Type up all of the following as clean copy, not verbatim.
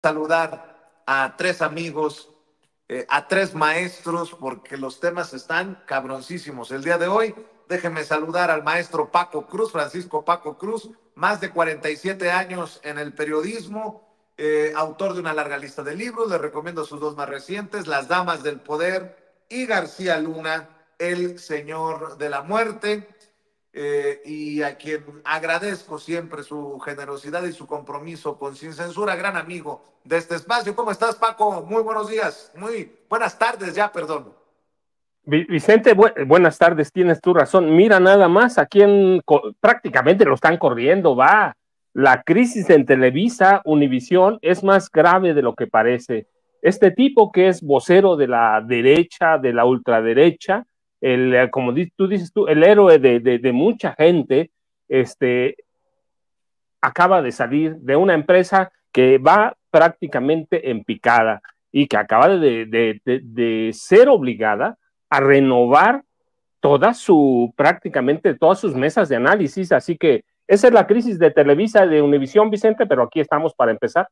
saludar a tres amigos, a tres maestros, porque los temas están cabroncísimos. El día de hoy, déjenme saludar al maestro Paco Cruz, Francisco Paco Cruz, más de 47 años en el periodismo, autor de una larga lista de libros. Les recomiendo sus dos más recientes, Las Damas del Poder y García Luna, El Señor de la Muerte. Y a quien agradezco siempre su generosidad y su compromiso con Sin Censura, gran amigo de este espacio. ¿Cómo estás, Paco? Muy buenos días, muy buenas tardes ya, perdón. Vicente, buenas tardes, tienes tu razón. Mira nada más, prácticamente lo están corriendo, va. La crisis en Televisa, Univisión, es más grave de lo que parece. Este tipo que es vocero de la derecha, de la ultraderecha, como tú dices tú, el héroe de mucha gente, este, acaba de salir de una empresa que va prácticamente en picada y que acaba de ser obligada a renovar prácticamente todas sus mesas de análisis. Así que esa es la crisis de Televisa, de Univisión, Vicente, pero aquí estamos para empezar.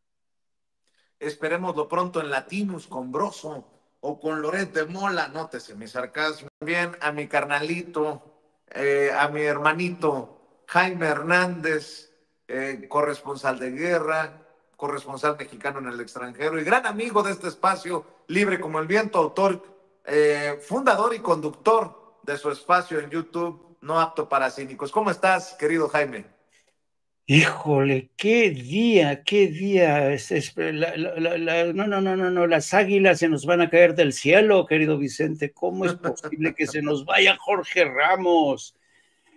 Esperémoslo pronto en Latinus con Broso o con Loret de Mola, nótese mi sarcasmo. También a mi carnalito, a mi hermanito Jaime Hernández, corresponsal de guerra, corresponsal mexicano en el extranjero y gran amigo de este espacio, libre como el viento, autor, fundador y conductor de su espacio en YouTube, No Apto para Cínicos. ¿Cómo estás, querido Jaime? Híjole, qué día. No, no, no, no, no, las águilas se nos van a caer del cielo, querido Vicente. ¿Cómo es posible que se nos vaya Jorge Ramos?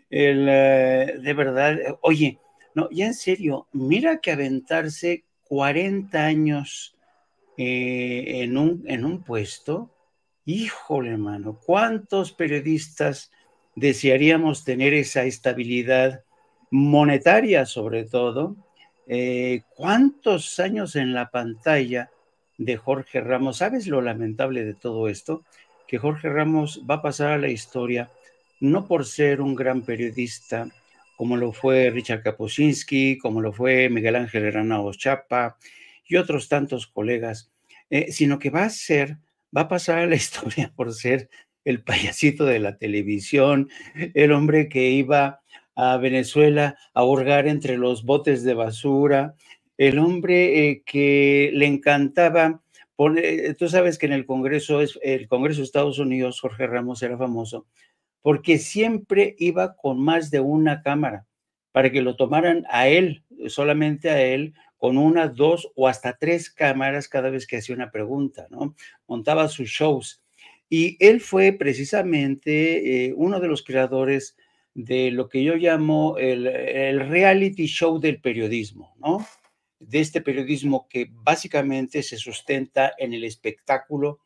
De verdad, oye, no, ya en serio, mira que aventarse 40 años en un puesto, híjole, hermano, ¿cuántos periodistas desearíamos tener esa estabilidad monetaria, sobre todo? ¿Cuántos años en la pantalla de Jorge Ramos? ¿Sabes lo lamentable de todo esto? Que Jorge Ramos va a pasar a la historia no por ser un gran periodista, como lo fue Richard Kapuscinski, como lo fue Miguel Ángel Granados Chapa y otros tantos colegas, sino que va a pasar a la historia por ser el payasito de la televisión, el hombre que iba a Venezuela a hurgar entre los botes de basura, el hombre que le encantaba poner, tú sabes que en el Congreso de Estados Unidos, Jorge Ramos era famoso porque siempre iba con más de una cámara para que lo tomaran a él, solamente a él, con una, dos o hasta tres cámaras cada vez que hacía una pregunta, ¿no? Montaba sus shows. Y él fue precisamente uno de los creadores de lo que yo llamo el reality show del periodismo, ¿no? De este periodismo que básicamente se sustenta en el espectáculo,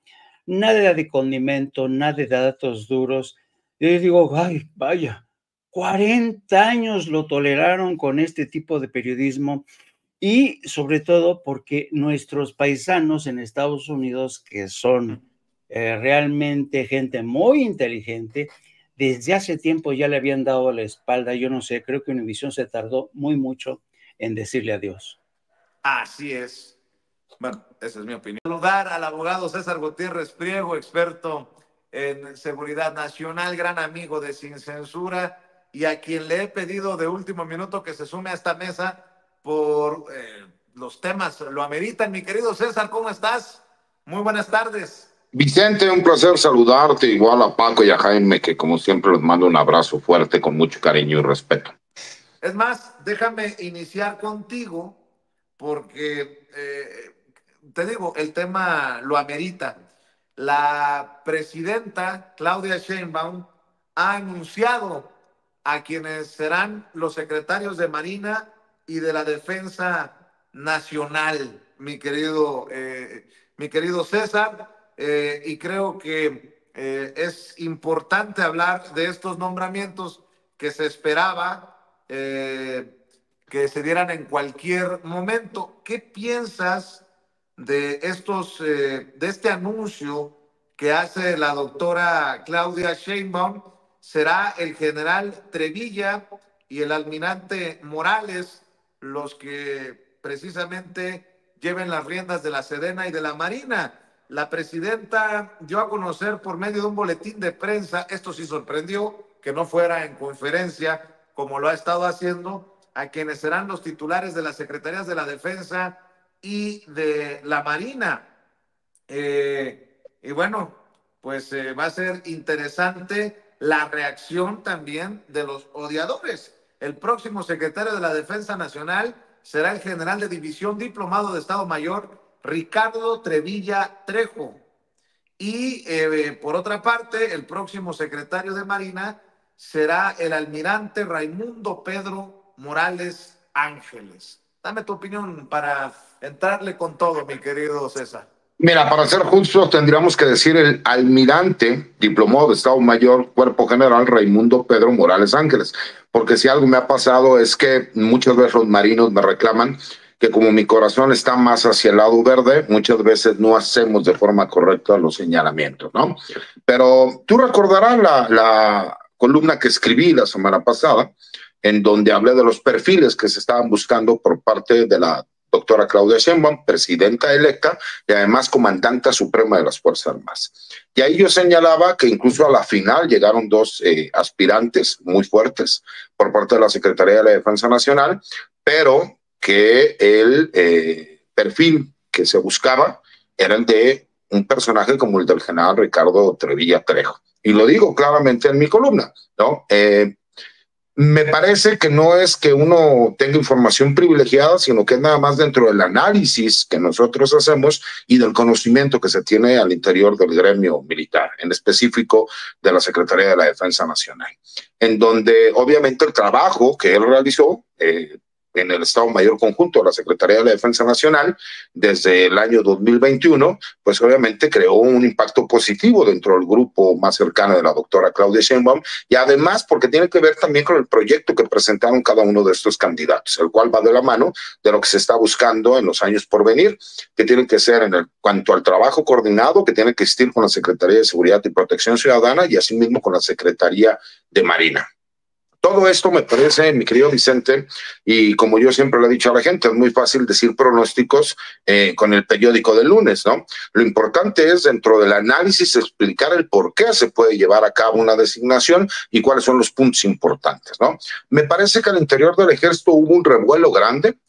nada de condimento, nada de datos duros. Yo digo, ay, vaya, 40 años lo toleraron con este tipo de periodismo y sobre todo porque nuestros paisanos en Estados Unidos, que son realmente gente muy inteligente, desde hace tiempo ya le habían dado la espalda. Yo no sé, creo que Univision se tardó muy mucho en decirle adiós. Así es. Bueno, esa es mi opinión. Saludar al abogado César Gutiérrez Priego, experto en seguridad nacional, gran amigo de Sin Censura, y a quien le he pedido de último minuto que se sume a esta mesa por los temas lo ameritan. Mi querido César, ¿cómo estás? Muy buenas tardes. Vicente, un placer saludarte, igual a Paco y a Jaime, que como siempre les mando un abrazo fuerte con mucho cariño y respeto. Es más, déjame iniciar contigo porque, te digo, el tema lo amerita. La presidenta Claudia Sheinbaum ha anunciado a quienes serán los secretarios de Marina y de la Defensa Nacional, mi querido César, y creo que es importante hablar de estos nombramientos que se esperaba que se dieran en cualquier momento. ¿Qué piensas de de este anuncio que hace la doctora Claudia Sheinbaum? ¿Será el general Trevilla y el almirante Morales los que precisamente lleven las riendas de la Sedena y de la Marina. La presidenta dio a conocer por medio de un boletín de prensa, esto sí sorprendió, que no fuera en conferencia como lo ha estado haciendo, a quienes serán los titulares de las Secretarías de la Defensa y de la Marina. Y bueno, pues va a ser interesante la reacción también de los odiadores. El próximo secretario de la Defensa Nacional será el general de división diplomado de Estado Mayor, Ricardo Trevilla Trejo. Y por otra parte, el próximo secretario de Marina será el almirante Raimundo Pedro Morales Ángeles. Dame tu opinión para entrarle con todo, mi querido César. Mira, para ser justos, tendríamos que decir el almirante diplomado de Estado Mayor, Cuerpo General Raimundo Pedro Morales Ángeles, porque si algo me ha pasado es que muchas veces los marinos me reclaman que como mi corazón está más hacia el lado verde, muchas veces no hacemos de forma correcta los señalamientos, ¿no? Pero tú recordarás la columna que escribí la semana pasada, en donde hablé de los perfiles que se estaban buscando por parte de la doctora Claudia Sheinbaum, presidenta electa y además comandante suprema de las Fuerzas Armadas. Y ahí yo señalaba que incluso a la final llegaron dos aspirantes muy fuertes por parte de la Secretaría de la Defensa Nacional, pero que el perfil que se buscaba era el de un personaje como el del general Ricardo Trevilla Trejo. Y lo digo claramente en mi columna, ¿no? Me parece que no es que uno tenga información privilegiada, sino que es nada más dentro del análisis que nosotros hacemos y del conocimiento que se tiene al interior del gremio militar, en específico de la Secretaría de la Defensa Nacional, en donde obviamente el trabajo que él realizó en el Estado Mayor Conjunto de la Secretaría de la Defensa Nacional desde el año 2021, pues obviamente creó un impacto positivo dentro del grupo más cercano de la doctora Claudia Sheinbaum, y además porque tiene que ver también con el proyecto que presentaron cada uno de estos candidatos, el cual va de la mano de lo que se está buscando en los años por venir, que tiene que ser en cuanto al trabajo coordinado que tiene que existir con la Secretaría de Seguridad y Protección Ciudadana y asimismo con la Secretaría de Marina. Todo esto me parece, mi querido Vicente, y como yo siempre le he dicho a la gente, es muy fácil decir pronósticos con el periódico del lunes, ¿no? Lo importante es, dentro del análisis, explicar el por qué se puede llevar a cabo una designación y cuáles son los puntos importantes, ¿no? Me parece que al interior del ejército hubo un revuelo grande.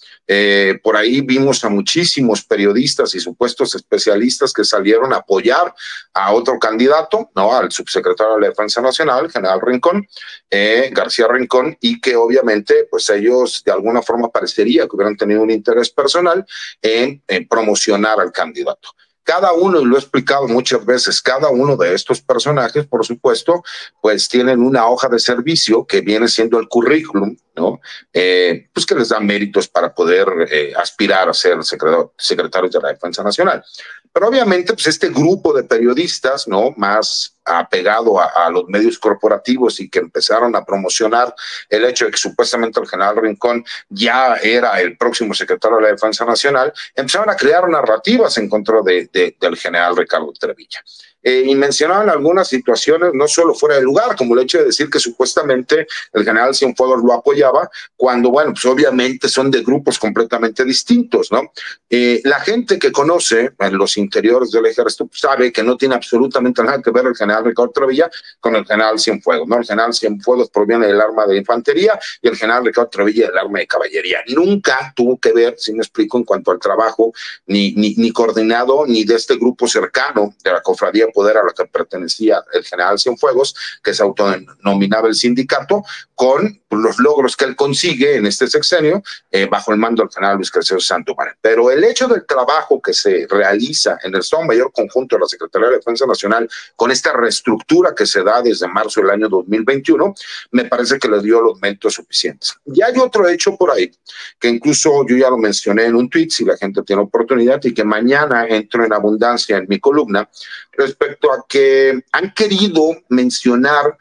Por ahí vimos a muchísimos periodistas y supuestos especialistas que salieron a apoyar a otro candidato, ¿no? Al subsecretario de la Defensa Nacional, general Rincón, García Rincón, y que obviamente pues ellos de alguna forma parecería que hubieran tenido un interés personal en promocionar al candidato. Cada uno, y lo he explicado muchas veces, cada uno de estos personajes, por supuesto, pues tienen una hoja de servicio que viene siendo el currículum, ¿no? Pues que les da méritos para poder aspirar a ser secretarios de la Defensa Nacional. Pero obviamente, pues este grupo de periodistas, ¿no? Más apegado a los medios corporativos y que empezaron a promocionar el hecho de que supuestamente el general Rincón ya era el próximo secretario de la Defensa Nacional, empezaron a crear narrativas en contra del general Ricardo Trevilla. Y mencionaban algunas situaciones no solo fuera de lugar, como el hecho de decir que supuestamente el general Cienfuegos lo apoyaba, cuando, bueno, pues obviamente son de grupos completamente distintos, ¿no? La gente que conoce en los interiores del ejército sabe que no tiene absolutamente nada que ver el general Ricardo Trevilla con el general Cienfuegos, ¿no? El general Cienfuegos proviene del arma de infantería y el general Ricardo Trevilla del arma de caballería. Nunca tuvo que ver, si me explico, en cuanto al trabajo, ni coordinado, ni de este grupo cercano de la cofradía Poder a la que pertenecía el general Cienfuegos, que se autodenominaba el sindicato, con los logros que él consigue en este sexenio bajo el mando del general Luis Crescencio Sandoval. Pero el hecho del trabajo que se realiza en el Estado Mayor Conjunto de la Secretaría de Defensa Nacional con esta reestructura que se da desde marzo del año 2021, me parece que le dio los méritos suficientes. Y hay otro hecho por ahí, que incluso yo ya lo mencioné en un tweet, si la gente tiene oportunidad, y que mañana entro en abundancia en mi columna, respecto a que han querido mencionar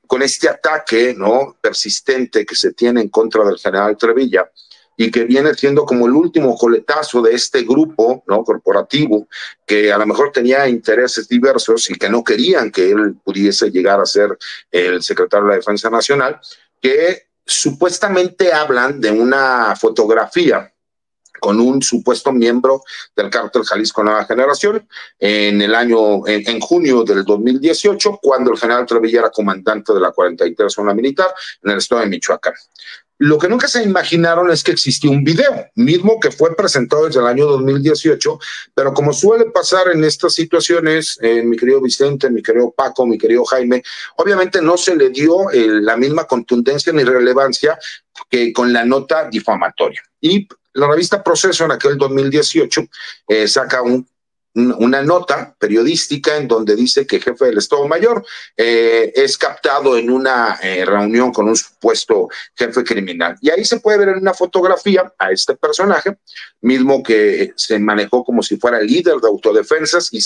con este ataque, ¿no? persistente que se tiene en contra del general Trevilla y que viene siendo como el último coletazo de este grupo, ¿no? corporativo, que a lo mejor tenía intereses diversos y que no querían que él pudiese llegar a ser el secretario de la Defensa Nacional, que supuestamente hablan de una fotografía con un supuesto miembro del cártel Jalisco Nueva Generación en junio del 2018, cuando el general Trevilla era comandante de la 43 Zona Militar en el estado de Michoacán. Lo que nunca se imaginaron es que existía un video, mismo que fue presentado desde el año 2018, pero como suele pasar en estas situaciones, mi querido Vicente, mi querido Paco, mi querido Jaime, obviamente no se le dio la misma contundencia ni relevancia que con la nota difamatoria. Y la revista Proceso en aquel 2018 saca una nota periodística en donde dice que el jefe del Estado Mayor es captado en una reunión con un supuesto jefe criminal. Y ahí se puede ver en una fotografía a este personaje, mismo que se manejó como si fuera el líder de autodefensas y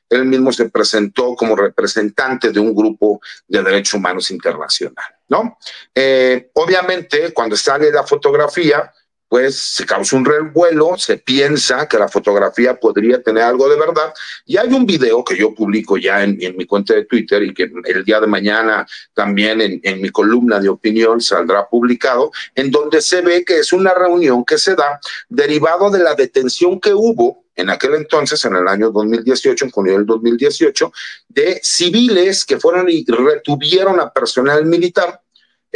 él mismo se presentó como representante de un grupo de derechos humanos internacional, ¿no? Obviamente, cuando sale la fotografía, pues se causa un revuelo, se piensa que la fotografía podría tener algo de verdad, y hay un video que yo publico ya en mi cuenta de Twitter y que el día de mañana también en mi columna de opinión saldrá publicado, en donde se ve que es una reunión que se da derivado de la detención que hubo en aquel entonces, en el año 2018, en junio del 2018, de civiles que fueron y retuvieron a personal militar.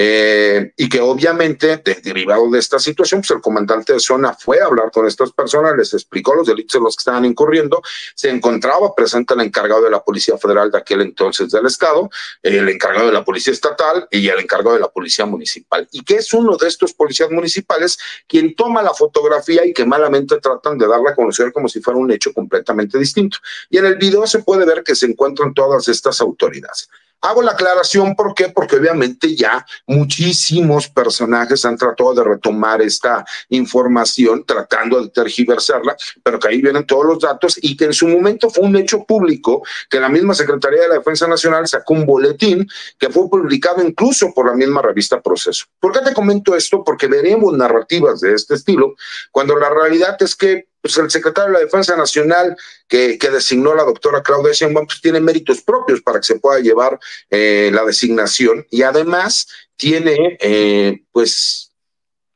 Y que obviamente, derivado de esta situación, pues el comandante de zona fue a hablar con estas personas, les explicó los delitos en los que estaban incurriendo, se encontraba presente el encargado de la Policía Federal de aquel entonces del Estado, el encargado de la Policía Estatal y el encargado de la Policía Municipal, y que es uno de estos policías municipales quien toma la fotografía y que malamente tratan de darla a conocer como si fuera un hecho completamente distinto. Y en el video se puede ver que se encuentran todas estas autoridades. Hago la aclaración, ¿por qué? Porque obviamente ya muchísimos personajes han tratado de retomar esta información, tratando de tergiversarla, pero que ahí vienen todos los datos y que en su momento fue un hecho público, que la misma Secretaría de la Defensa Nacional sacó un boletín que fue publicado incluso por la misma revista Proceso. ¿Por qué te comento esto? Porque veremos narrativas de este estilo, cuando la realidad es que pues el secretario de la Defensa Nacional que designó la doctora Claudia Sheinbaum pues tiene méritos propios para que se pueda llevar la designación, y además tiene pues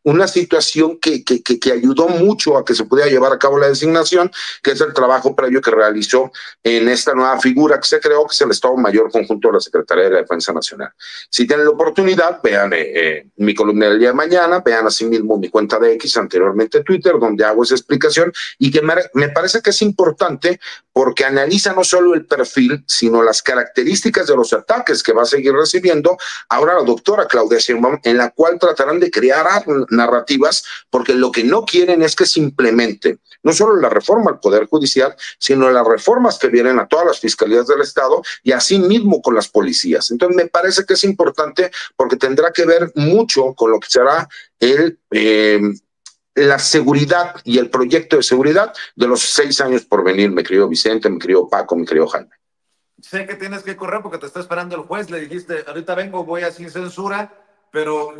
una situación que ayudó mucho a que se pudiera llevar a cabo la designación, que es el trabajo previo que realizó en esta nueva figura que se creó, que es el Estado Mayor Conjunto de la Secretaría de la Defensa Nacional. Si tienen la oportunidad, vean mi columna del día de mañana, vean asimismo mi cuenta de X, anteriormente Twitter, donde hago esa explicación, y que me parece que es importante porque analiza no solo el perfil, sino las características de los ataques que va a seguir recibiendo ahora la doctora Claudia Sheinbaum, en la cual tratarán de crear narrativas, porque lo que no quieren es que se implemente no solo la reforma al Poder Judicial, sino las reformas que vienen a todas las fiscalías del Estado y así mismo con las policías. Entonces me parece que es importante porque tendrá que ver mucho con lo que será la seguridad y el proyecto de seguridad de los 6 años por venir, mi querido Vicente, mi querido Paco, mi querido Jaime. Sé que tienes que correr porque te está esperando el juez, le dijiste, ahorita vengo, voy a sin censura, pero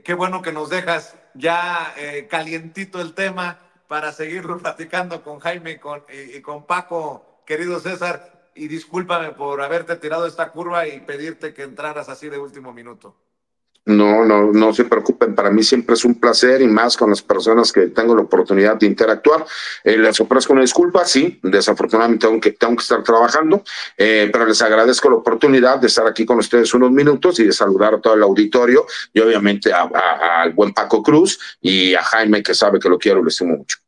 qué bueno que nos dejas ya calientito el tema para seguirlo platicando con Jaime y con Paco, querido César, y discúlpame por haberte tirado esta curva y pedirte que entraras así de último minuto. No se preocupen, para mí siempre es un placer y más con las personas que tengo la oportunidad de interactuar. Les ofrezco una disculpa, sí, desafortunadamente tengo que estar trabajando, pero les agradezco la oportunidad de estar aquí con ustedes unos minutos y de saludar a todo el auditorio y obviamente al buen Paco Cruz y a Jaime, que sabe que lo quiero y lo estimo mucho.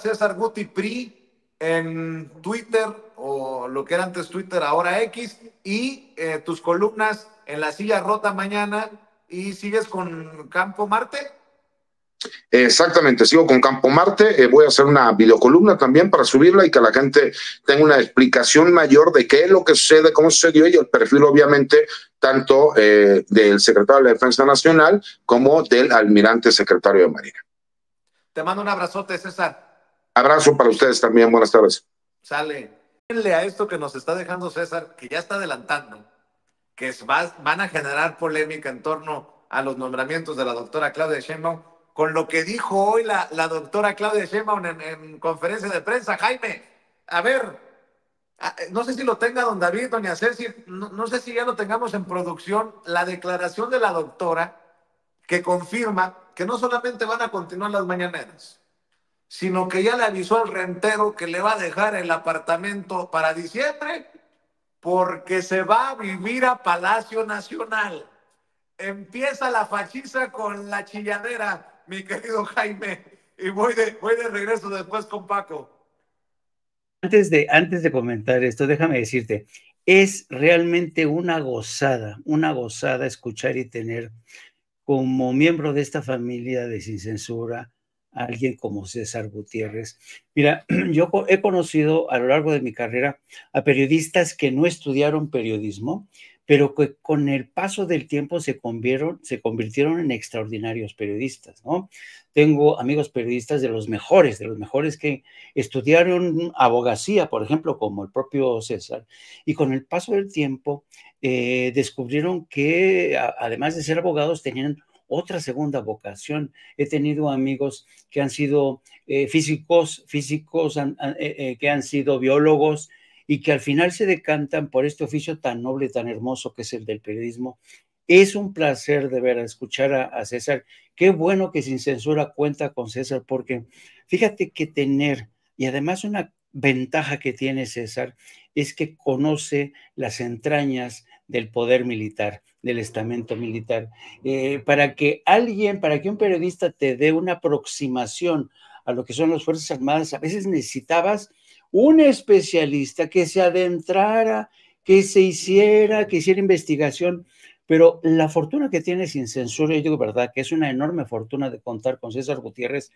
@CésarGutiPri en Twitter, o lo que era antes Twitter, ahora X, y tus columnas en La Silla Rota mañana, y sigues con Campo Marte. Exactamente, sigo con Campo Marte, voy a hacer una videocolumna también para subirla y que la gente tenga una explicación mayor de qué es lo que sucede, cómo sucedió y el perfil obviamente tanto del secretario de la Defensa Nacional como del almirante secretario de Marina. Te mando un abrazote, César. Abrazo para ustedes también, buenas tardes. Sale. A esto que nos está dejando César, que ya está adelantando, que van a generar polémica en torno a los nombramientos de la doctora Claudia Sheinbaum, con lo que dijo hoy la doctora Claudia Sheinbaum en conferencia de prensa. Jaime, a ver, no sé si lo tenga don David, doña Ceci, no sé si ya lo tengamos en producción, la declaración de la doctora que confirma que no solamente van a continuar las mañaneras, sino que ya le avisó al rentero que le va a dejar el apartamento para diciembre porque se va a vivir a Palacio Nacional. Empieza la fachiza con la chilladera, mi querido Jaime, y voy de regreso después con Paco. Antes de comentar esto, déjame decirte, es realmente una gozada escuchar y tener como miembro de esta familia de Sin Censura a alguien como César Gutiérrez. Mira, yo he conocido a lo largo de mi carrera a periodistas que no estudiaron periodismo, pero que con el paso del tiempo se convirtieron en extraordinarios periodistas, ¿no? Tengo amigos periodistas de los mejores que estudiaron abogacía, por ejemplo, como el propio César, y con el paso del tiempo descubrieron que además de ser abogados tenían otra segunda vocación. He tenido amigos que han sido físicos que han sido biólogos y que al final se decantan por este oficio tan noble, tan hermoso que es el del periodismo. Es un placer de ver, escuchar a César. Qué bueno que Sin Censura cuenta con César, porque fíjate que tener, y además una ventaja que tiene César, es que conoce las entrañas del poder militar, del estamento militar. Para que un periodista te dé una aproximación a lo que son las Fuerzas Armadas, a veces necesitabas un especialista que se adentrara, que hiciera investigación, pero la fortuna que tiene Sin Censura, yo digo verdad, que es una enorme fortuna de contar con César Gutiérrez.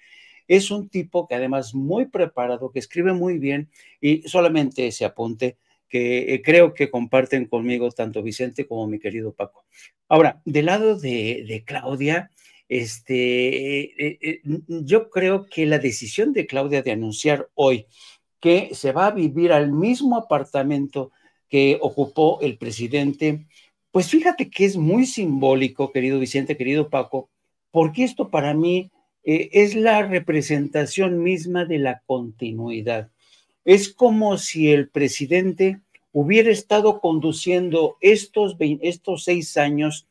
Es un tipo que además muy preparado, que escribe muy bien, y solamente ese apunte que creo que comparten conmigo tanto Vicente como mi querido Paco. Ahora, del lado de Claudia, yo creo que la decisión de Claudia de anunciar hoy que se va a vivir al mismo apartamento que ocupó el presidente, pues fíjate que es muy simbólico, querido Vicente, querido Paco, porque esto para mí es la representación misma de la continuidad. Es como si el presidente hubiera estado conduciendo estos 6 años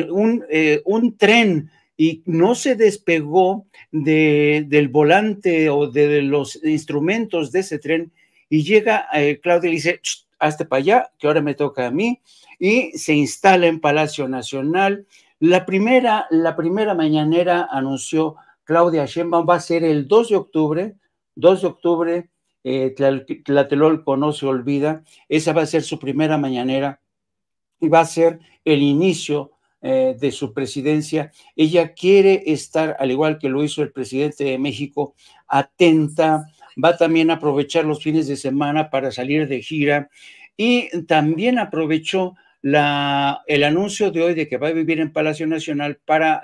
un tren y no se despegó del volante o de los instrumentos de ese tren, y llega Claudia y dice, hazte para allá, que ahora me toca a mí, y se instala en Palacio Nacional. La primera mañanera anunció Claudia Sheinbaum va a ser el 2 de octubre, Tlatelolco no se olvida, esa va a ser su primera mañanera y va a ser el inicio de su presidencia. Ella quiere estar, al igual que lo hizo el presidente de México, atenta, va también a aprovechar los fines de semana para salir de gira, y también aprovechó el anuncio de hoy de que va a vivir en Palacio Nacional para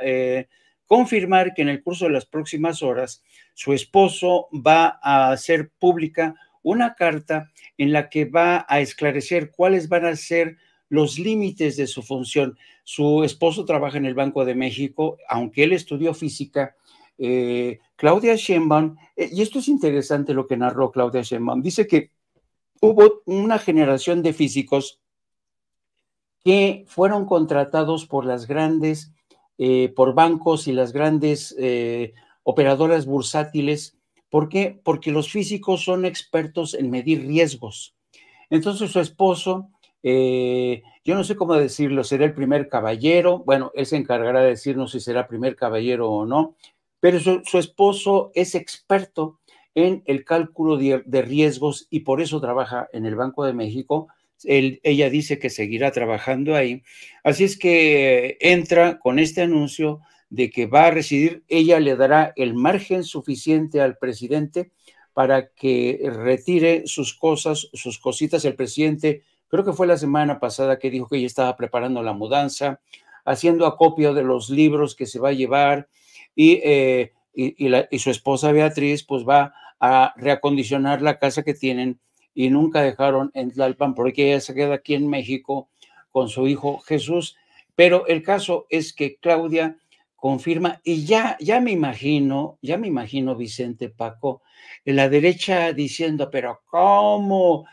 confirmar que en el curso de las próximas horas su esposo va a hacer pública una carta en la que va a esclarecer cuáles van a ser los límites de su función. Su esposo trabaja en el Banco de México, aunque él estudió física. Claudia Sheinbaum, y esto es interesante lo que narró Claudia Sheinbaum, dice que hubo una generación de físicos que fueron contratados por las grandes, por bancos y las grandes operadoras bursátiles. ¿Por qué? Porque los físicos son expertos en medir riesgos. Entonces su esposo, yo no sé cómo decirlo, será el primer caballero, bueno, él se encargará de decirnos si será primer caballero o no, pero su esposo es experto en el cálculo de riesgos y por eso trabaja en el Banco de México. Ella dice que seguirá trabajando ahí, así es que entra con este anuncio de que va a residir. Ella le dará el margen suficiente al presidente para que retire sus cositas. El presidente, creo que fue la semana pasada que dijo que ella estaba preparando la mudanza, haciendo acopio de los libros que se va a llevar, y su esposa Beatriz pues va a reacondicionar la casa que tienen y nunca dejaron en Tlalpan, porque ella se queda aquí en México con su hijo Jesús. Pero el caso es que Claudia confirma, y ya me imagino, Vicente, Paco, en la derecha diciendo, pero ¿cómo?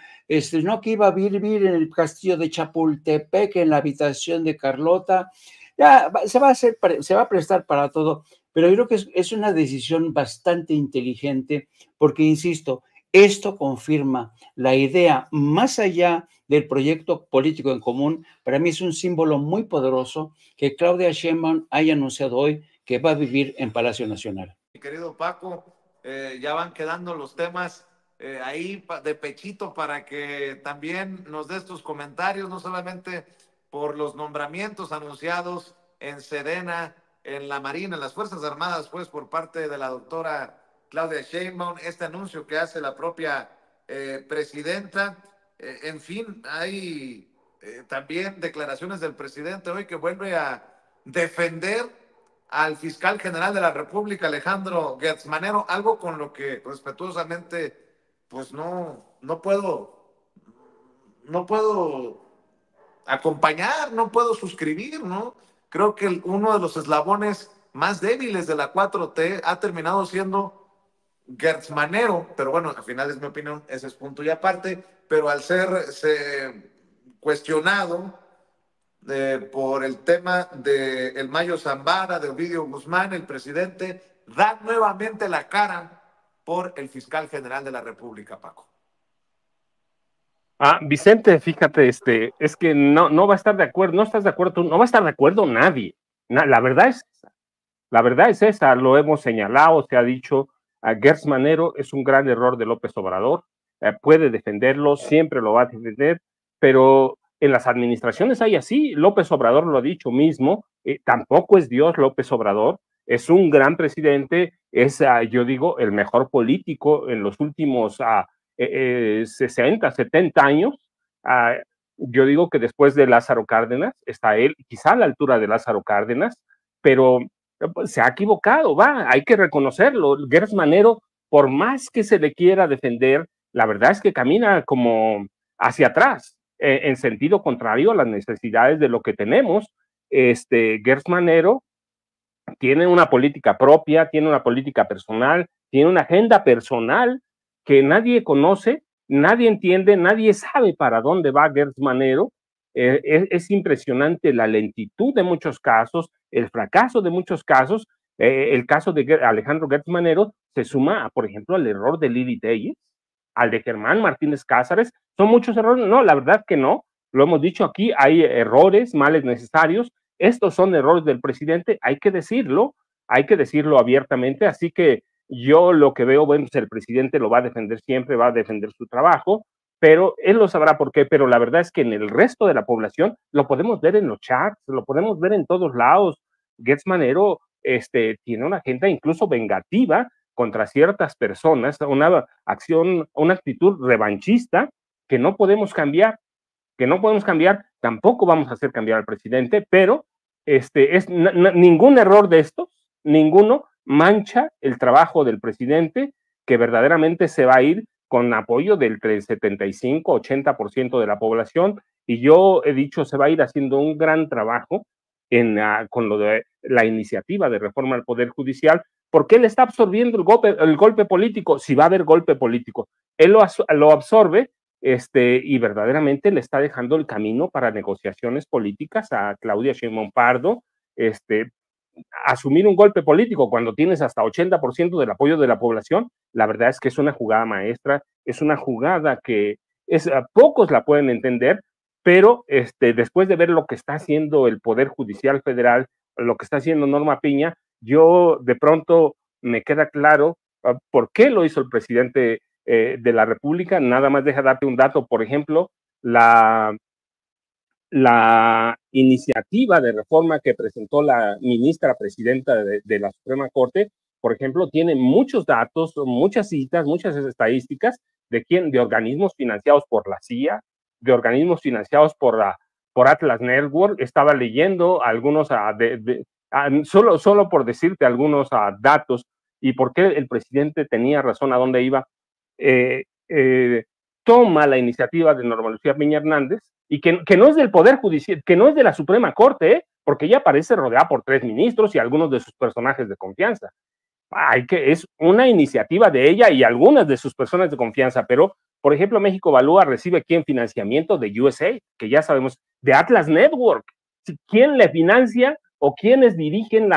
No, que iba a vivir en el castillo de Chapultepec, en la habitación de Carlota. Ya se va a prestar para todo. Pero yo creo que es una decisión bastante inteligente porque, insisto, esto confirma la idea más allá del proyecto político en común. Para mí es un símbolo muy poderoso que Claudia Sheinbaum haya anunciado hoy que va a vivir en Palacio Nacional. Mi querido Paco, ya van quedando los temas ahí de pechito para que también nos des tus comentarios, no solamente por los nombramientos anunciados en Sedena, en la Marina, en las Fuerzas Armadas, pues por parte de la doctora Claudia Sheinbaum, este anuncio que hace la propia presidenta, en fin, hay también declaraciones del presidente hoy que vuelve a defender al fiscal general de la República, Alejandro Gertz Manero, algo con lo que respetuosamente, pues no puedo acompañar, no puedo suscribir, ¿no? Creo que uno de los eslabones más débiles de la 4T ha terminado siendo Gertz Manero, pero bueno, al final es mi opinión, ese es punto y aparte, pero al ser cuestionado por el tema de el Mayo Zambada, de Ovidio Guzmán, el presidente da nuevamente la cara por el fiscal general de la República, Paco. Vicente, fíjate, es que no va a estar de acuerdo, no estás de acuerdo tú, no va a estar de acuerdo nadie. La verdad es esa, lo hemos señalado, se ha dicho, Gertz Manero es un gran error de López Obrador, puede defenderlo, siempre lo va a defender, pero en las administraciones hay así, López Obrador lo ha dicho mismo, tampoco es Dios López Obrador, es un gran presidente, es, yo digo, el mejor político en los últimos 60, 70 años. Yo digo que después de Lázaro Cárdenas, está él, quizá a la altura de Lázaro Cárdenas, pero se ha equivocado, hay que reconocerlo. Gertz Manero, por más que se le quiera defender, la verdad es que camina como hacia atrás, en sentido contrario a las necesidades de lo que tenemos. Gertz Manero tiene una política propia, tiene una política personal, tiene una agenda personal que nadie conoce, nadie entiende, nadie sabe para dónde va Gertz Manero. Es impresionante la lentitud de muchos casos, el fracaso de muchos casos. El caso de Alejandro Gertz Manero se suma, por ejemplo, al error de Lili Telles, al de Germán Martínez Cázares. ¿Son muchos errores? No, la verdad que no. Lo hemos dicho aquí, hay errores, males necesarios. Estos son errores del presidente, hay que decirlo abiertamente. Así que yo lo que veo, bueno, el presidente lo va a defender siempre, va a defender su trabajo, pero él lo sabrá por qué. Pero la verdad es que en el resto de la población lo podemos ver en los chats, lo podemos ver en todos lados. Gertz Manero tiene una agenda incluso vengativa contra ciertas personas, una acción, una actitud revanchista que no podemos cambiar, tampoco vamos a hacer cambiar al presidente, pero ningún error de estos, ninguno mancha el trabajo del presidente, que verdaderamente se va a ir con apoyo del 75-80% de la población, y yo he dicho, se va a ir haciendo un gran trabajo con lo de la iniciativa de reforma al Poder Judicial, porque él está absorbiendo el golpe político. Si va a haber golpe político, él lo absorbe, y verdaderamente le está dejando el camino para negociaciones políticas a Claudia Sheinbaum Pardo. Asumir un golpe político cuando tienes hasta 80% del apoyo de la población, la verdad es que es una jugada maestra, es una jugada que pocos la pueden entender, pero después de ver lo que está haciendo el Poder Judicial Federal, lo que está haciendo Norma Piña, yo de pronto me queda claro por qué lo hizo el presidente de la República. Nada más deja darte un dato, por ejemplo, la iniciativa de reforma que presentó la ministra presidenta de la Suprema Corte, por ejemplo, tiene muchos datos, muchas citas, muchas estadísticas de organismos financiados por la CIA, de organismos financiados por Atlas Network. Estaba leyendo algunos, solo por decirte algunos datos y por qué el presidente tenía razón a dónde iba. Toma la iniciativa de Norma Lucía Piña Hernández, y que no es del Poder Judicial, que no es de la Suprema Corte, porque ella aparece rodeada por 3 ministros y algunos de sus personajes de confianza. Es una iniciativa de ella y algunas de sus personas de confianza, pero, por ejemplo, México Evalúa recibe aquí en financiamiento de USA, que ya sabemos, de Atlas Network. ¿Quién le financia o quiénes dirigen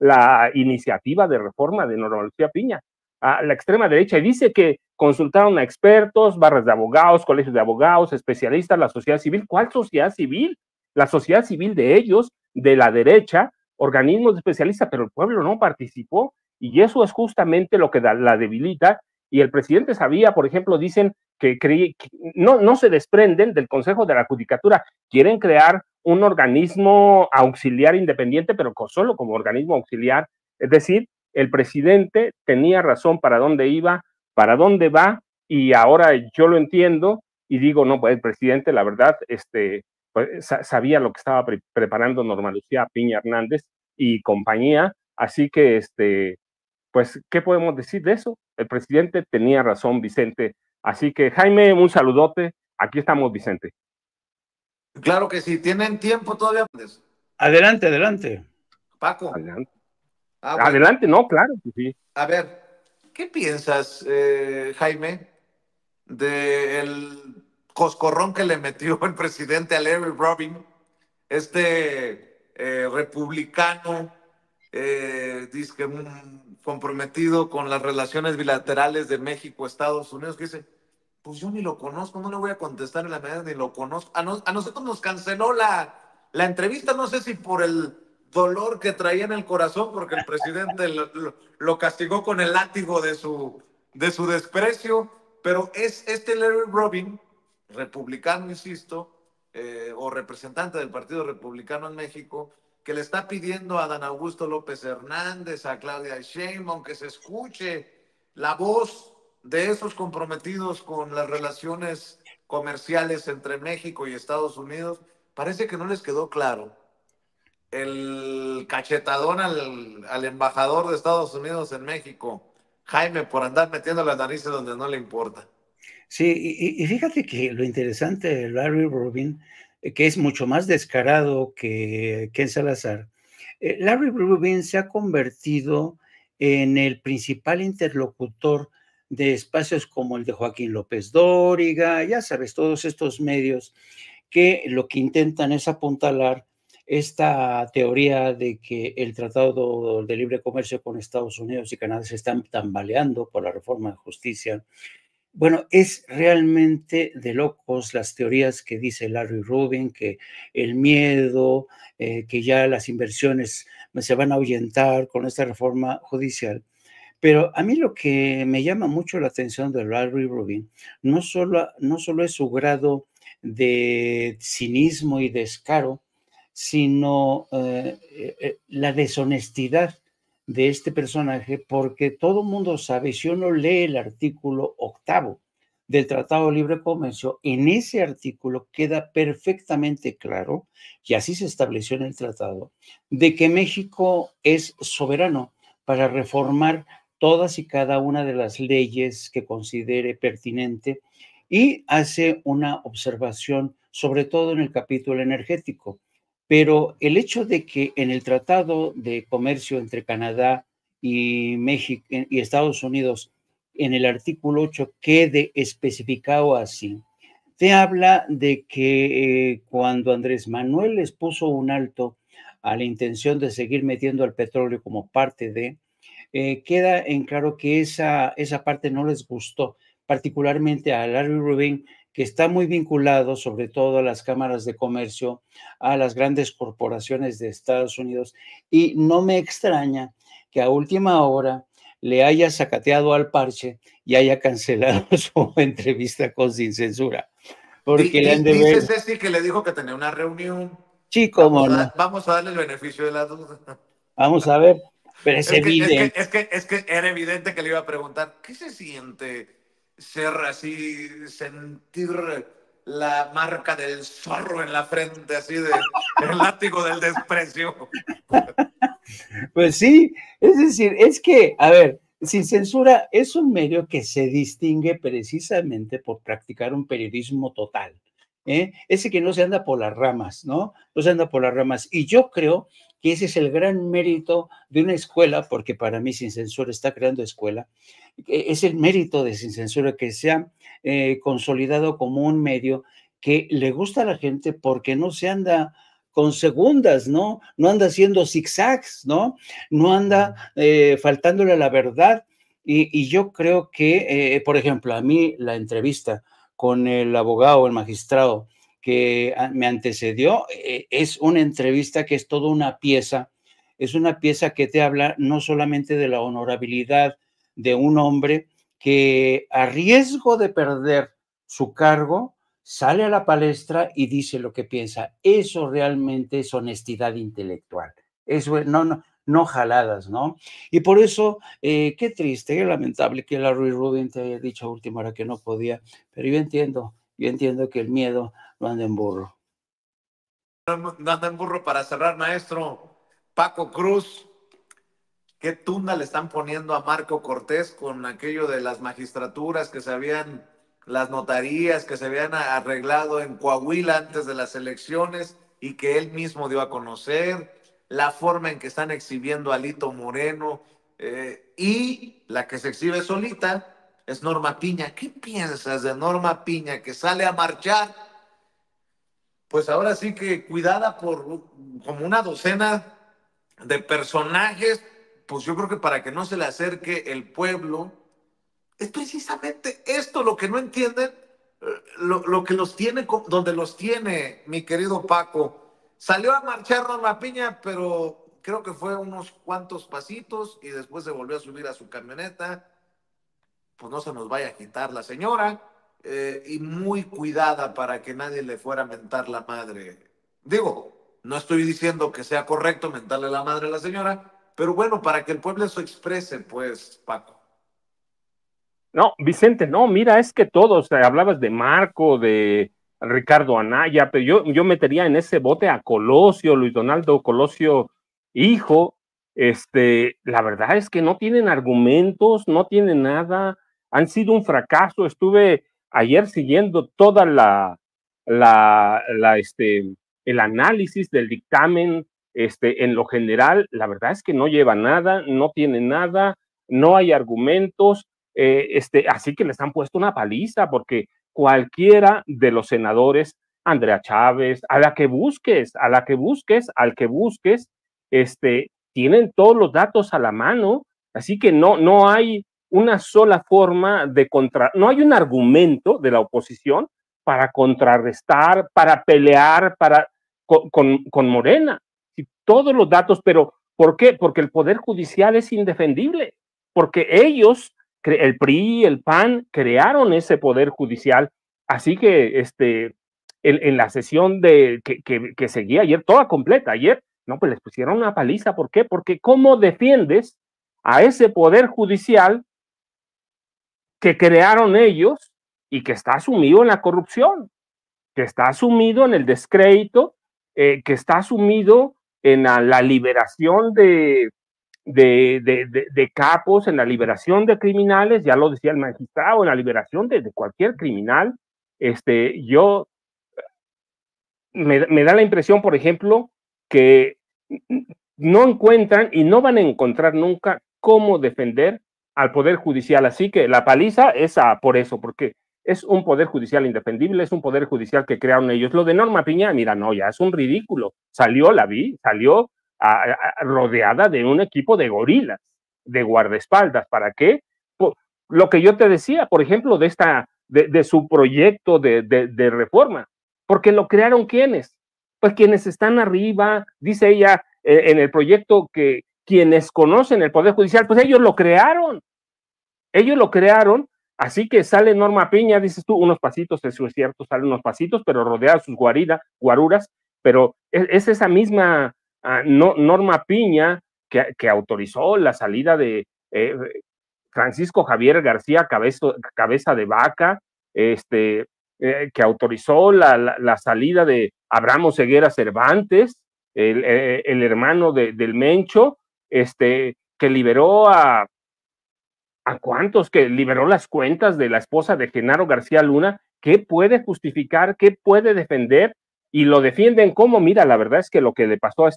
la iniciativa de reforma de Norma Lucía Piña a la extrema derecha, y dice que consultaron a expertos, barras de abogados, colegios de abogados, especialistas, la sociedad civil. ¿Cuál sociedad civil? La sociedad civil de ellos, de la derecha, organismos de especialistas, pero el pueblo no participó, y eso es justamente lo que la debilita. Y el presidente sabía, por ejemplo, dicen que no se desprenden del Consejo de la Judicatura, quieren crear un organismo auxiliar independiente, pero solo como organismo auxiliar. Es decir, el presidente tenía razón para dónde iba, para dónde va, y ahora yo lo entiendo y digo, no, pues el presidente, la verdad, pues, sabía lo que estaba preparando Norma Lucía Piña Hernández y compañía, así que, pues, ¿qué podemos decir de eso? El presidente tenía razón, Vicente. Así que, Jaime, un saludote. Aquí estamos, Vicente. Claro que sí, ¿tienen tiempo todavía? Adelante, adelante. Paco. Adelante. Bueno. Adelante, no, claro que sí. A ver, ¿qué piensas, Jaime, del coscorrón que le metió el presidente a Larry Rubin, republicano, dice comprometido con las relaciones bilaterales de México-Estados Unidos, que dice, pues yo ni lo conozco, no le voy a contestar en la medida ni lo conozco. A nosotros nos canceló la entrevista, no sé si por el dolor que traía en el corazón, porque el presidente lo castigó con el látigo de su desprecio, pero es Larry Rubin, republicano, insisto, o representante del Partido Republicano en México, que le está pidiendo a Dan Augusto López Hernández, a Claudia Sheinbaum, que se escuche la voz de esos comprometidos con las relaciones comerciales entre México y Estados Unidos. Parece que no les quedó claro el cachetadón al embajador de Estados Unidos en México, Jaime, por andar metiendo las narices donde no le importa. Sí, y fíjate que lo interesante de Larry Rubin, que es mucho más descarado que Ken Salazar, Larry Rubin se ha convertido en el principal interlocutor de espacios como el de Joaquín López Dóriga, ya sabes, todos estos medios que lo que intentan es apuntalar esta teoría de que el Tratado de Libre Comercio con Estados Unidos y Canadá se están tambaleando por la reforma de justicia. Bueno, es realmente de locos las teorías que dice Larry Rubin, que el miedo, que ya las inversiones se van a ahuyentar con esta reforma judicial. Pero a mí lo que me llama mucho la atención de Larry Rubin no solo es su grado de cinismo y descaro, sino la deshonestidad de este personaje, porque todo el mundo sabe, si uno lee el artículo 8 del Tratado de Libre Comercio, en ese artículo queda perfectamente claro, y así se estableció en el tratado, de que México es soberano para reformar todas y cada una de las leyes que considere pertinente, y hace una observación, sobre todo en el capítulo energético. Pero el hecho de que en el Tratado de Comercio entre Canadá y México y Estados Unidos, en el artículo 8, quede especificado así, te habla de que cuando Andrés Manuel les puso un alto a la intención de seguir metiendo al petróleo como parte de, queda en claro que esa parte no les gustó, particularmente a Larry Rubin, que está muy vinculado sobre todo a las cámaras de comercio, a las grandes corporaciones de Estados Unidos, y no me extraña que a última hora le haya sacateado al parche y haya cancelado su entrevista con Sin Censura. Porque le han de dice ver... Ceci que le dijo que tenía una reunión. Sí, cómo no. Vamos a darle el beneficio de la duda. Vamos a ver, pero es evidente. Es que era evidente que le iba a preguntar, ¿qué se siente ser así, sentir la marca del zorro en la frente, así el látigo del desprecio? Pues sí, es decir, es que, a ver, Sin Censura es un medio que se distingue precisamente por practicar un periodismo total, ese que no se anda por las ramas, ¿no? No se anda por las ramas. Y yo creo que ese es el gran mérito de una escuela, porque para mí Sin Censura está creando escuela, es el mérito de Sin Censura que se ha consolidado como un medio que le gusta a la gente porque no se anda con segundas, ¿no? No anda haciendo zigzags, ¿no? No anda faltándole a la verdad. Y yo creo que, por ejemplo, a mí la entrevista con el abogado, el magistrado que me antecedió, es una entrevista que es toda una pieza, es una pieza que te habla no solamente de la honorabilidad de un hombre que a riesgo de perder su cargo, sale a la palestra y dice lo que piensa. Eso realmente es honestidad intelectual. Eso no jaladas, ¿no? Y por eso, qué triste, qué lamentable que Larry Rubin te haya dicho a última hora que no podía, pero yo entiendo que el miedo no anda en burro. No anda en burro. Para cerrar, maestro Paco Cruz, ¿qué tunda le están poniendo a Marco Cortés con aquello de las magistraturas que se habían, las notarías que se habían arreglado en Coahuila antes de las elecciones y que él mismo dio a conocer? La forma en que están exhibiendo a Lito Moreno, y la que se exhibe solita es Norma Piña. ¿Qué piensas de Norma Piña, que sale a marchar? Pues ahora sí que cuidada por como una docena de personajes, pues yo creo que para que no se le acerque el pueblo. Es precisamente esto lo que no entienden, lo que los tiene, donde los tiene, mi querido Paco. Salió a marchar Norma Piña, pero creo que fue unos cuantos pasitos y después se volvió a subir a su camioneta. Pues no se nos vaya a quitar la señora, y muy cuidada para que nadie le fuera a mentar la madre. Digo, no estoy diciendo que sea correcto mentarle la madre a la señora, pero bueno, para que el pueblo eso exprese, pues, Paco. No, Vicente, no, mira, es que todos, hablabas de Marco, de Ricardo Anaya, pero yo metería en ese bote a Colosio, Luis Donaldo Colosio, hijo. La verdad es que no tienen argumentos, no tienen nada, han sido un fracaso. Estuve ayer siguiendo toda el análisis del dictamen, en lo general. La verdad es que no lleva nada, no tiene nada, no hay argumentos. Así que les han puesto una paliza, porque cualquiera de los senadores, Andrea Chávez, al que busques, al que busques, tienen todos los datos a la mano. Así que no hay una sola forma de no hay un argumento de la oposición para contrarrestar, para pelear, con Morena. Todos los datos, pero ¿por qué? Porque el Poder Judicial es indefendible, porque ellos, el PRI, el PAN, crearon ese Poder Judicial. Así que en la sesión que seguía ayer, toda completa, ayer, no, pues les pusieron una paliza. ¿Por qué? Porque ¿cómo defiendes a ese Poder Judicial que crearon ellos y que está sumido en la corrupción, que está sumido en el descrédito, que está sumido en la liberación de capos, en la liberación de criminales? Ya lo decía el magistrado, en la liberación de cualquier criminal? Yo me da la impresión, por ejemplo, que no encuentran y no van a encontrar nunca cómo defender al Poder Judicial. Así que la paliza es por eso, porque es un Poder Judicial indefendible, es un Poder Judicial que crearon ellos. Lo de Norma Piña, mira, no, ya es un ridículo. Salió rodeada de un equipo de gorilas, de guardaespaldas. ¿Para qué? Lo que yo te decía, por ejemplo, de su proyecto de reforma. Porque lo crearon ¿quiénes? Pues quienes están arriba, dice ella, en el proyecto, que quienes conocen el Poder Judicial, pues ellos lo crearon. Así que sale Norma Piña, dices tú, unos pasitos, eso es cierto, sale unos pasitos, pero rodea sus guaruras, pero es esa misma Norma Piña que autorizó la salida de Francisco Javier García Cabeza de Vaca, que autorizó la salida de Abraham Oseguera Cervantes, el hermano del Mencho, que liberó a cuántos, que liberó las cuentas de la esposa de Genaro García Luna. ¿Qué puede justificar? ¿Qué puede defender? Y lo defienden como, mira, la verdad es que lo que le pasó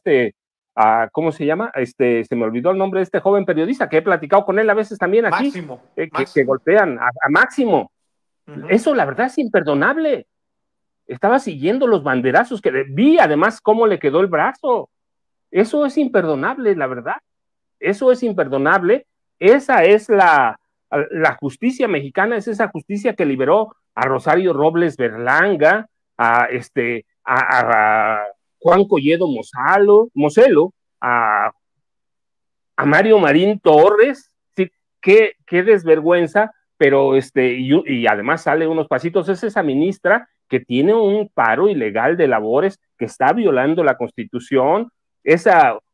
a ¿cómo se llama? Se me olvidó el nombre de este joven periodista, que he platicado con él a veces también aquí, Máximo. que golpean a Máximo. Eso la verdad es imperdonable. estaba siguiendo los banderazos vi además cómo le quedó el brazo. Eso es imperdonable, la verdad. Eso es imperdonable. Esa es la justicia mexicana, es esa justicia que liberó a Rosario Robles Berlanga, a Juan Colledo Moselo, a Mario Marín Torres. Sí, qué desvergüenza, pero y además sale unos pasitos, es esa ministra que tiene un paro ilegal de labores, que está violando la Constitución,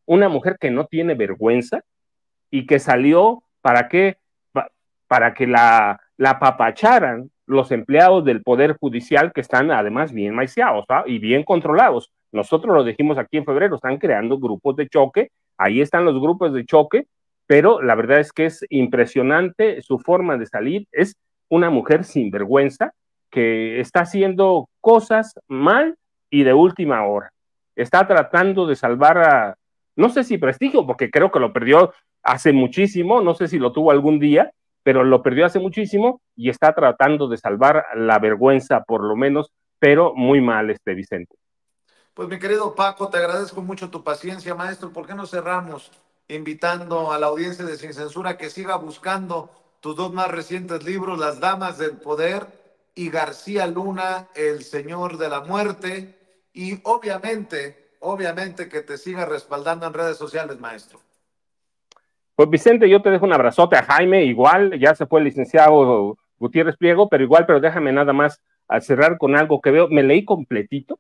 una mujer que no tiene vergüenza y que salió para que la apapacharan los empleados del Poder Judicial, que están además bien maiciados, ¿ah? Y bien controlados. Nosotros lo dijimos aquí en febrero, están creando grupos de choque, ahí están los grupos de choque, pero la verdad es que es impresionante su forma de salir. Es una mujer sin vergüenza que está haciendo cosas mal y de última hora. Está tratando de salvar no sé si prestigio, porque creo que lo perdió hace muchísimo, no sé si lo tuvo algún día, pero lo perdió hace muchísimo y está tratando de salvar la vergüenza por lo menos, pero muy mal Vicente. Pues mi querido Paco, te agradezco mucho tu paciencia, maestro. ¿Por qué no cerramos invitando a la audiencia de Sin Censura que siga buscando tus dos más recientes libros, Las Damas del Poder y García Luna, El Señor de la Muerte? Y obviamente que te siga respaldando en redes sociales, maestro. Pues Vicente, yo te dejo un abrazote a Jaime, igual, ya se fue el licenciado Gutiérrez Priego, pero déjame nada más a cerrar con algo que veo. Me leí completito,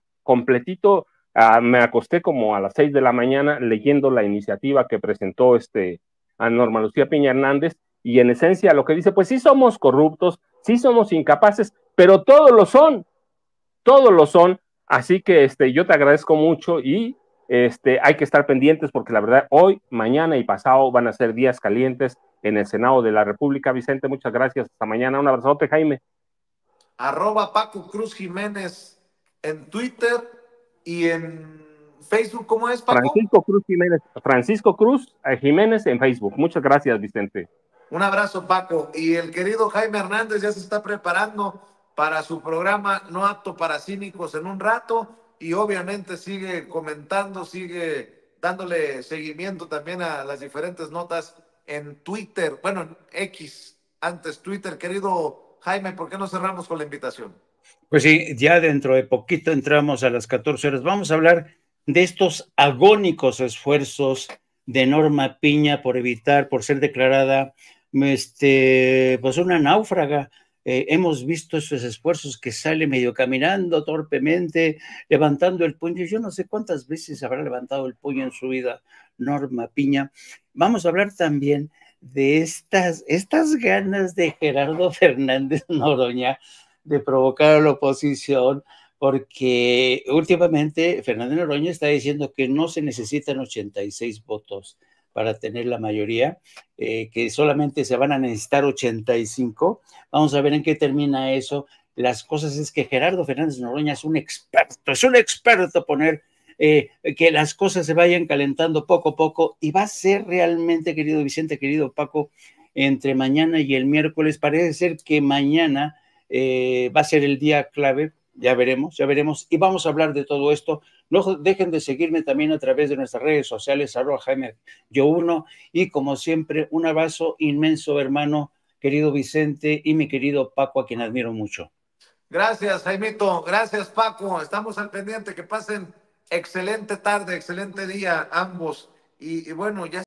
me acosté como a las 6 de la mañana leyendo la iniciativa que presentó a Norma Lucía Piña Hernández, y en esencia lo que dice, pues sí somos corruptos, sí somos incapaces, pero todos lo son, así que yo te agradezco mucho y hay que estar pendientes porque la verdad hoy, mañana y pasado van a ser días calientes en el Senado de la República. Vicente, muchas gracias, hasta mañana, un abrazote, Jaime. @Paco Cruz Jiménez en Twitter y en Facebook. ¿Cómo es, Paco? Francisco Cruz Jiménez en Facebook. Muchas gracias, Vicente. Un abrazo, Paco. Y el querido Jaime Hernández ya se está preparando para su programa No Apto para Cínicos en un rato, y obviamente sigue comentando, sigue dándole seguimiento también a las diferentes notas en Twitter, bueno, en X, antes Twitter. Querido Jaime, ¿por qué no cerramos con la invitación? Pues sí, ya dentro de poquito entramos a las 14 horas. Vamos a hablar de estos agónicos esfuerzos de Norma Piña por ser declarada pues una náufraga. Hemos visto esos esfuerzos que sale medio caminando torpemente, levantando el puño. Yo no sé cuántas veces habrá levantado el puño en su vida Norma Piña. Vamos a hablar también de estas ganas de Gerardo Fernández Noroña de provocar a la oposición, porque últimamente Fernández Noroña está diciendo que no se necesitan 86 votos para tener la mayoría, que solamente se van a necesitar 85. Vamos a ver en qué termina eso. Las cosas es que Gerardo Fernández Noroña es un experto poner que las cosas se vayan calentando poco a poco, y va a ser realmente, querido Vicente, querido Paco, entre mañana y el miércoles. Parece ser que mañana va a ser el día clave. Ya veremos, y vamos a hablar de todo esto. No dejen de seguirme también a través de nuestras redes sociales, @Jaime Yo1, y como siempre, un abrazo inmenso, hermano, querido Vicente, y mi querido Paco, a quien admiro mucho. Gracias, Jaimito, gracias, Paco, estamos al pendiente, que pasen excelente tarde, excelente día ambos, y bueno, ya